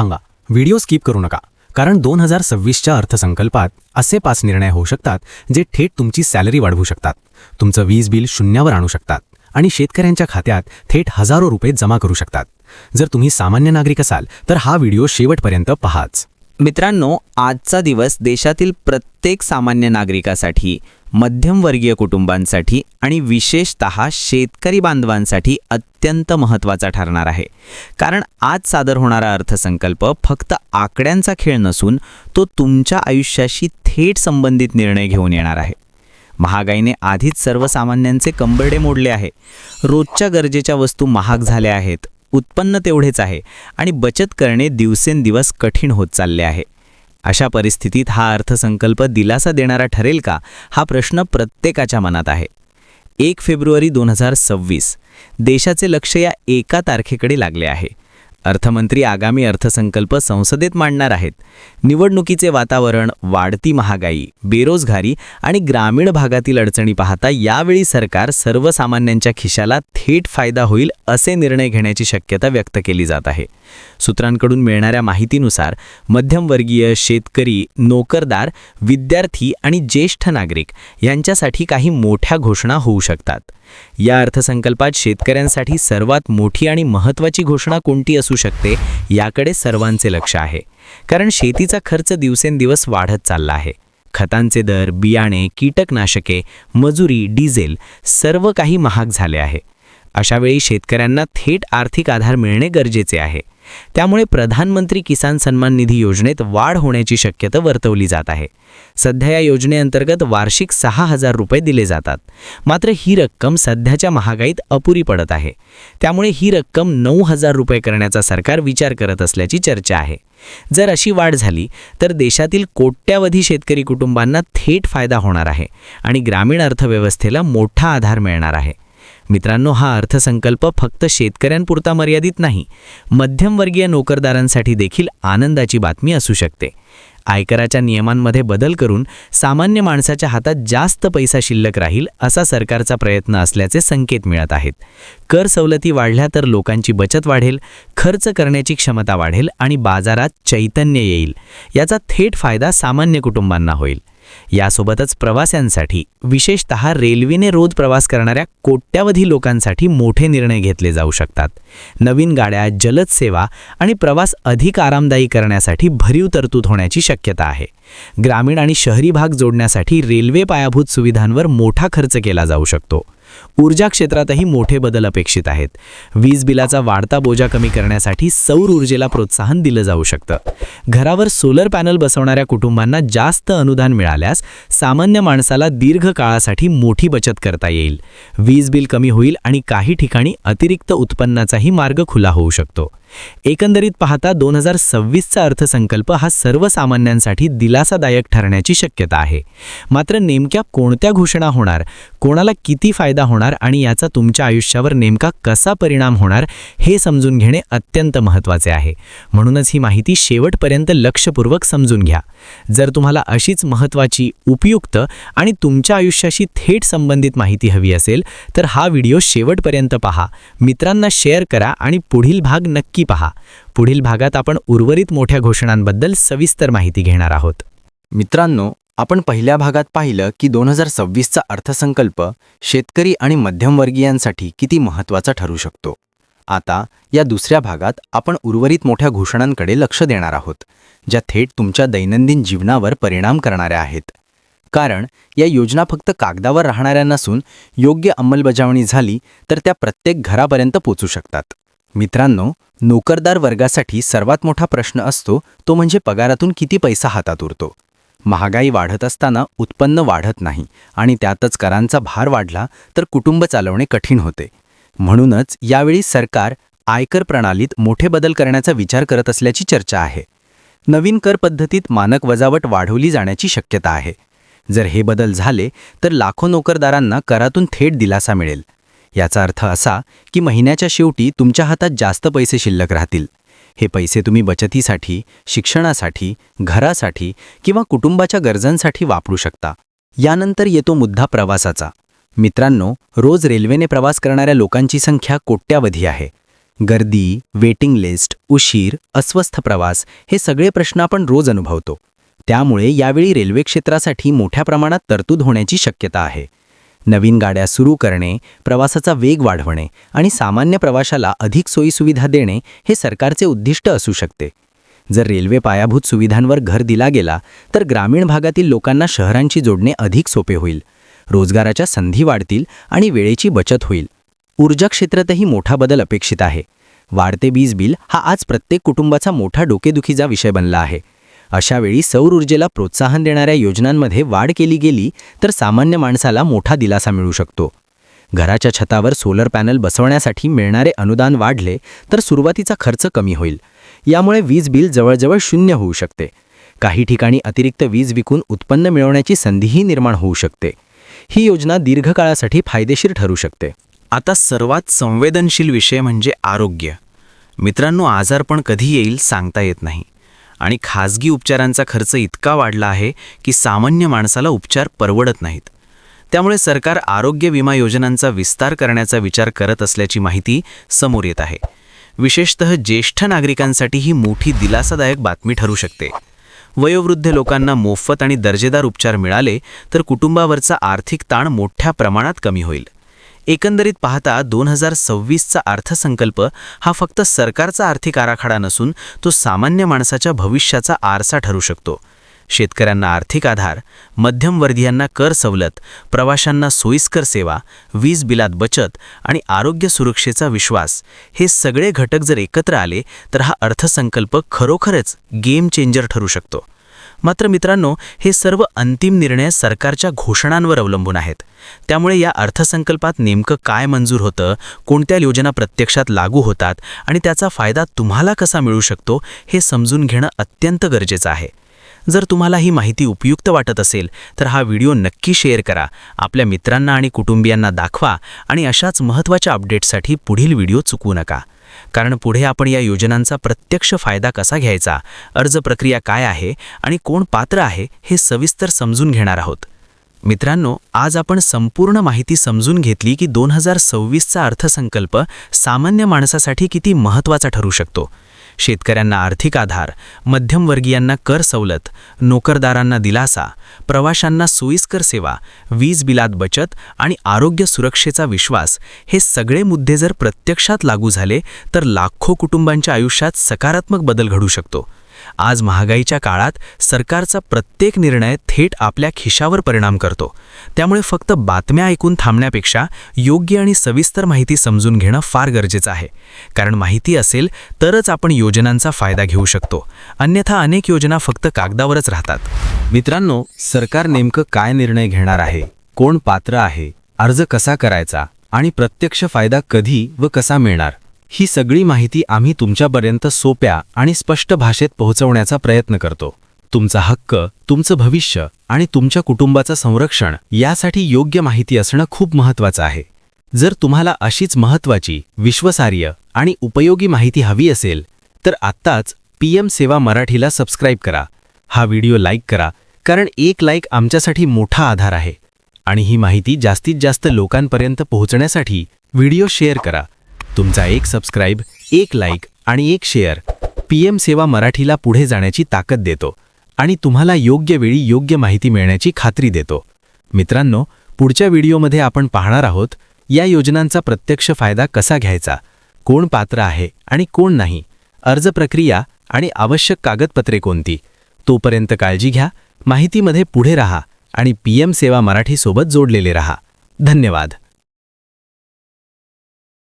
थांबा, video skip करू नका, कारण 2026च्या अर्थसंकल्पात असे 5 निर्णय होऊ शकतात जे थेट तुमची सॅलरी वाढवू शकतात, तुमचं वीज बिल शून्यावर आणू शकतात आणि शेतकऱ्यांच्या खात्यात थेट हजारो रुपये जमा करू शकतात. जर तुम्ही सामान्य नागरिक असाल तर हा व्हिडिओ शेवटपर्यंत पहाच. मित्रांनो, आजचा दिवस देशातील प्रत्येक सामान्य नागरिकासाठी, मध्यमवर्गीय कुटुंबांसाठी आणि विशेषतः शेतकरी बांधवांसाठी अत्यंत महत्त्वाचा ठरणार आहे. कारण आज सादर होणारा अर्थसंकल्प फक्त आकड्यांचा खेळ नसून तो तुमच्या आयुष्याशी थेट संबंधित निर्णय घेऊन येणार आहे. महागाईने आधीच सर्वसामान्यांचे कंबरडे मोडले आहे. रोजच्या गरजेच्या वस्तू महाग झाल्या आहेत, उत्पन्न तेवढेच आहे आणि बचत करणे दिवसेंदिवस कठीण होत चालले आहे. अशा परिस्थितीत हा अर्थसंकल्प दिलासा देणारा ठरेल का, हा प्रश्न प्रत्येकाच्या मनात आहे. 1 फेब्रुवारी 2026 देशाचे लक्ष या एका तारखेकडे लागले आहे. अर्थमंत्री आगामी अर्थसंकल्प संसदेत मांडणार आहेत. निवडणुकीचे वातावरण, वाढती महागाई, बेरोजगारी आणि ग्रामीण भागातील अडचणी पाहता यावेळी सरकार सर्वसामान्यांच्या खिशाला थेट फायदा होईल असे निर्णय घेण्याची शक्यता व्यक्त केली जात आहे. सूत्रांकडून मिळणाऱ्या माहितीनुसार मध्यमवर्गीय, शेतकरी, नोकरदार, विद्यार्थी आणि ज्येष्ठ नागरिक यांच्यासाठी काही मोठ्या घोषणा होऊ शकतात. या अर्थसंकल्पात शेतकऱ्यांसाठी सर्वात मोठी आणि महत्त्वाची घोषणा कोणती असू शकते याकडे सर्वांचे लक्ष आहे. कारण शेतीचा खर्च दिवसेंदिवस वाढत चालला आहे. खतांचे दर, बियाणे, कीटकनाशके, मजुरी, डिझेल सर्व काही महाग झाले आहे. अशावेळी शेतकऱ्यांना थेट आर्थिक आधार मिळणे गरजेचे आहे. त्यामुळे प्रधानमंत्री किसान सन्मान निधी योजनेत वाढ होण्याची शक्यता वर्तवली जात आहे. सध्या या योजनेअंतर्गत वार्षिक 6,000 रुपये दिले जातात. मात्र ही रक्कम सध्याच्या महागाईत अपुरी पडत आहे. त्यामुळे ही रक्कम 9,000 रुपये करण्याचा सरकार विचार करत असल्याची चर्चा आहे. जर अशी वाढ झाली तर देशातील कोट्यावधी शेतकरी कुटुंबांना थेट फायदा होणार आहे आणि ग्रामीण अर्थव्यवस्थेला मोठा आधार मिळणार आहे. मित्रांनो, हा अर्थसंकल्प फक्त शेतकऱ्यांपुरता मर्यादित नाही, मध्यमवर्गीय नोकरदारांसाठी देखील आनंदाची बातमी असू शकते. आयकराच्या नियमांमध्ये बदल करून सामान्य माणसाच्या हातात जास्त पैसा शिल्लक राहील असा सरकारचा प्रयत्न असल्याचे संकेत मिळत आहेत. कर सवलती वाढल्या तर लोकांची बचत वाढेल, खर्च करण्याची क्षमता वाढेल आणि बाजारात चैतन्य येईल. याचा थेट फायदा सामान्य कुटुंबांना होईल. यासोबतच प्रवाशांसाठी, विशेषतः रेल्वेने रोज प्रवास करणाऱ्या कोट्यावधी लोकांसाठी मोठे निर्णय घेतले जाऊ शकतात. नवीन गाड्या, जलद सेवा आणि प्रवास अधिक आरामदायी करण्यासाठी भरीव तरतूद होण्याची शक्यता आहे. ग्रामीण आणि शहरी भाग जोडण्यासाठी रेल्वे पायाभूत सुविधांवर मोठा खर्च केला जाऊ शकतो. ऊर्जा क्षेत्रातही मोठे बदल अपेक्षित आहेत. वीज बिलाचा वाढता बोजा कमी करण्यासाठी सौर ऊर्जेला प्रोत्साहन दिलं जाऊ शकतं. घरावर सोलर पॅनल बसवणाऱ्या कुटुंबांना जास्त अनुदान मिळाल्यास सामान्य माणसाला दीर्घ काळासाठी मोठी बचत करता येईल. वीज बिल कमी होईल आणि काही ठिकाणी अतिरिक्त उत्पन्नाचाही मार्ग खुला होऊ शकतो. एकंदरीत पाहता 2026चा अर्थसंकल्प हा सर्वसामान्यांसाठी दिलासादायक ठरण्याची शक्यता आहे. मात्र नेमक्या कोणत्या घोषणा होणार, कोणाला किती फायदा होणार आणि याचा तुमच्या आयुष्यावर नेमका कसा परिणाम होणार हे समजून घेणे अत्यंत महत्त्वाचे आहे. म्हणूनच ही माहिती शेवटपर्यंत लक्षपूर्वक समजून घ्या. जर तुम्हाला अशीच महत्त्वाची, उपयुक्त आणि तुमच्या आयुष्याशी थेट संबंधित माहिती हवी असेल तर हा व्हिडिओ शेवटपर्यंत पहा, मित्रांना शेअर करा आणि पुढील भाग नक्की पहा. पुढील भागात आपण उर्वरित मोठ्या घोषणांबद्दल सविस्तर माहिती घेणार आहोत. मित्रांनो, आपण पहिल्या भागात पाहिलं की 2026चा अर्थसंकल्प शेतकरी आणि मध्यमवर्गीयांसाठी किती महत्त्वाचा ठरू शकतो. आता या दुसऱ्या भागात आपण उर्वरित मोठ्या घोषणांकडे लक्ष देणार आहोत, ज्या थेट तुमच्या दैनंदिन जीवनावर परिणाम करणाऱ्या आहेत. कारण या योजना फक्त कागदावर राहणाऱ्या नसून योग्य अंमलबजावणी झाली तर त्या प्रत्येक घरापर्यंत पोचू शकतात. मित्रांनो, नोकरदार वर्गासाठी सर्वात मोठा प्रश्न असतो तो म्हणजे पगारातून किती पैसा हातात उरतो. महागाई वाढत असताना उत्पन्न वाढत नाही आणि त्यातच करांचा भार वाढला तर कुटुंब चालवणे कठीण होते. म्हणूनच यावेळी सरकार आयकर प्रणालीत मोठे बदल करण्याचा विचार करत असल्याची चर्चा आहे. नवीन कर पद्धतीत मानक वजावट वाढवली जाण्याची शक्यता आहे. जर हे बदल झाले तर लाखो नोकरदारांना करातून थेट दिलासा मिळेल. याचा अर्थ असा की महिन्याच्या शेवटी तुमच्या हातात जास्त पैसे शिल्लक राहतील. हे पैसे तुम्ही बचतीसाठी, शिक्षणासाठी, घरासाठी किंवा कुटुंबाच्या गरजांसाठी वापरू शकता. यानंतर येतो मुद्दा प्रवासाचा. मित्रांनो, रोज रेल्वेने प्रवास करणाऱ्या लोकांची संख्या कोट्यावधी आहे. गर्दी, वेटिंग लिस्ट, उशीर, अस्वस्थ प्रवास हे सगळे प्रश्न आपण रोज अनुभवतो. त्यामुळे यावेळी रेल्वे क्षेत्रासाठी मोठ्या प्रमाणात तरतूद होण्याची शक्यता आहे. नवीन गाड्या सुरू करणे, प्रवासाचा वेग वाढवणे आणि सामान्य प्रवाशाला अधिक सोयीसुविधा देणे हे सरकारचे उद्दिष्ट असू शकते. जर रेल्वे पायाभूत सुविधांवर भर दिला गेला तर ग्रामीण भागातील लोकांना शहरांशी जोडणे अधिक सोपे होईल. रोजगाराच्या संधी वाढतील आणि वेळेची बचत होईल. ऊर्जा क्षेत्रातही मोठा बदल अपेक्षित आहे. वाढते वीज बिल हा आज प्रत्येक कुटुंबाचा मोठा डोकेदुखीचा विषय बनला आहे. अशावेळी सौर ऊर्जेला प्रोत्साहन देणाऱ्या योजनांमध्ये वाढ केली गेली तर सामान्य माणसाला मोठा दिलासा मिळू शकतो. घराच्या छतावर सोलर पॅनल बसवण्यासाठी मिळणारे अनुदान वाढले तर सुरुवातीचा खर्च कमी होईल. यामुळे वीज बिल जवळजवळ शून्य होऊ शकते. काही ठिकाणी अतिरिक्त वीज विकून उत्पन्न मिळवण्याची संधीही निर्माण होऊ शकते. ही योजना दीर्घकाळासाठी फायदेशीर ठरू शकते. आता सर्वात संवेदनशील विषय म्हणजे आरोग्य. मित्रांनो, आजारपण कधी येईल सांगता येत नाही आणि खाजगी उपचारांचा खर्च इतका वाढला आहे की सामान्य माणसाला उपचार परवडत नाहीत. त्यामुळे सरकार आरोग्य विमा योजनांचा विस्तार करण्याचा विचार करत असल्याची माहिती समोर येत आहे. विशेषतः ज्येष्ठ नागरिकांसाठी ही मोठी दिलासादायक बातमी ठरू शकते. वयोवृद्ध लोकांना मोफत आणि दर्जेदार उपचार मिळाले तर कुटुंबावरचा आर्थिक ताण मोठ्या प्रमाणात कमी होईल. एकंदरीत पाहता 2026चा अर्थसंकल्प हा फक्त सरकारचा आर्थिक आराखडा नसून तो सामान्य माणसाच्या भविष्याचा आरसा ठरू शकतो. शेतकऱ्यांना आर्थिक आधार, मध्यमवर्गीयांना कर सवलत, प्रवाशांना सोयीस्कर सेवा, वीज बिलात बचत आणि आरोग्य सुरक्षेचा विश्वास हे सगळे घटक जर एकत्र आले तर हा अर्थसंकल्प खरोखरच गेम चेंजर ठरू शकतो. मात्र मित्रांनो, हे सर्व अंतिम निर्णय सरकारच्या घोषणांवर अवलंबून आहेत. त्यामुळे या अर्थसंकल्पात नेमकं काय मंजूर होतं, कोणत्या योजना प्रत्यक्षात लागू होतात आणि त्याचा फायदा तुम्हाला कसा मिळू शकतो हे समजून घेणं अत्यंत गरजेचं आहे. जर तुम्हाला ही माहिती उपयुक्त वाटत असेल तर हा व्हिडिओ नक्की शेअर करा, आपल्या मित्रांना आणि कुटुंबियांना दाखवा आणि अशाच महत्त्वाच्या अपडेट्ससाठी पुढील व्हिडिओ चुकवू नका. कारण पुढे आपण या योजनांचा प्रत्यक्ष फायदा कसा घ्यायचा, अर्ज प्रक्रिया काय आहे आणि कोण पात्र आहे हे सविस्तर समजून घेणार आहोत. मित्रांनो, आज आपण संपूर्ण माहिती समजून घेतली की 2026चा अर्थसंकल्प सामान्य माणसासाठी किती महत्त्वाचा ठरू शकतो. शेतकऱ्यांना आर्थिक आधार, मध्यमवर्गीयांना कर सवलत, नोकरदारांना दिलासा, प्रवाशांना सोयीस्कर सेवा, वीज बिलात बचत आणि आरोग्य सुरक्षेचा विश्वास हे सगळे मुद्दे जर प्रत्यक्षात लागू झाले तर लाखो कुटुंबांच्या आयुष्यात सकारात्मक बदल घडू शकतो. आज महागाईच्या काळात सरकारचा प्रत्येक निर्णय थेट आपल्या खिशावर परिणाम करतो. त्यामुळे फक्त बातम्या ऐकून थांबण्यापेक्षा योग्य आणि सविस्तर माहिती समजून घेणं फार गरजेचं आहे. कारण माहिती असेल तरच आपण योजनांचा फायदा घेऊ शकतो. अन्यथा अनेक योजना फक्त कागदावरच राहतात. मित्रांनो, सरकार नेमकं काय निर्णय घेणार आहे, कोण पात्र आहे, अर्ज कसा करायचा आणि प्रत्यक्ष फायदा कधी व कसा मिळणार, ही सगळी माहिती आम्ही तुमच्यापर्यंत सोप्या आणि स्पष्ट भाषेत पोहोचवण्याचा प्रयत्न करतो. तुमचा हक्क, तुमचं भविष्य आणि तुमच्या कुटुंबाचं संरक्षण यासाठी योग्य माहिती असणं खूप महत्त्वाचं आहे. जर तुम्हाला अशीच महत्त्वाची, विश्वासार्ह आणि उपयोगी माहिती हवी असेल तर आत्ताच PM सेवा मराठीला सबस्क्राईब करा. हा व्हिडिओ लाईक करा, कारण एक लाईक आमच्यासाठी मोठा आधार आहे. आणि ही माहिती जास्तीत जास्त लोकांपर्यंत पोहोचण्यासाठी व्हिडिओ शेअर करा. तुमचा एक सबस्क्राईब, एक लाईक आणि एक शेअर PM सेवा मराठीला पुढे जाण्याची ताकद देतो आणि तुम्हाला योग्य वेळी योग्य माहिती मिळण्याची खात्री देतो. मित्रांनो, पुढच्या व्हिडिओमध्ये आपण पाहणार आहोत या योजनांचा प्रत्यक्ष फायदा कसा घ्यायचा, कोण पात्र आहे आणि कोण नाही, अर्ज प्रक्रिया आणि आवश्यक कागदपत्रे कोणती. तोपर्यंत काळजी घ्या, माहितीमध्ये पुढे राहा आणि PM सेवा मराठी सोबत जोडलेले राहा. धन्यवाद.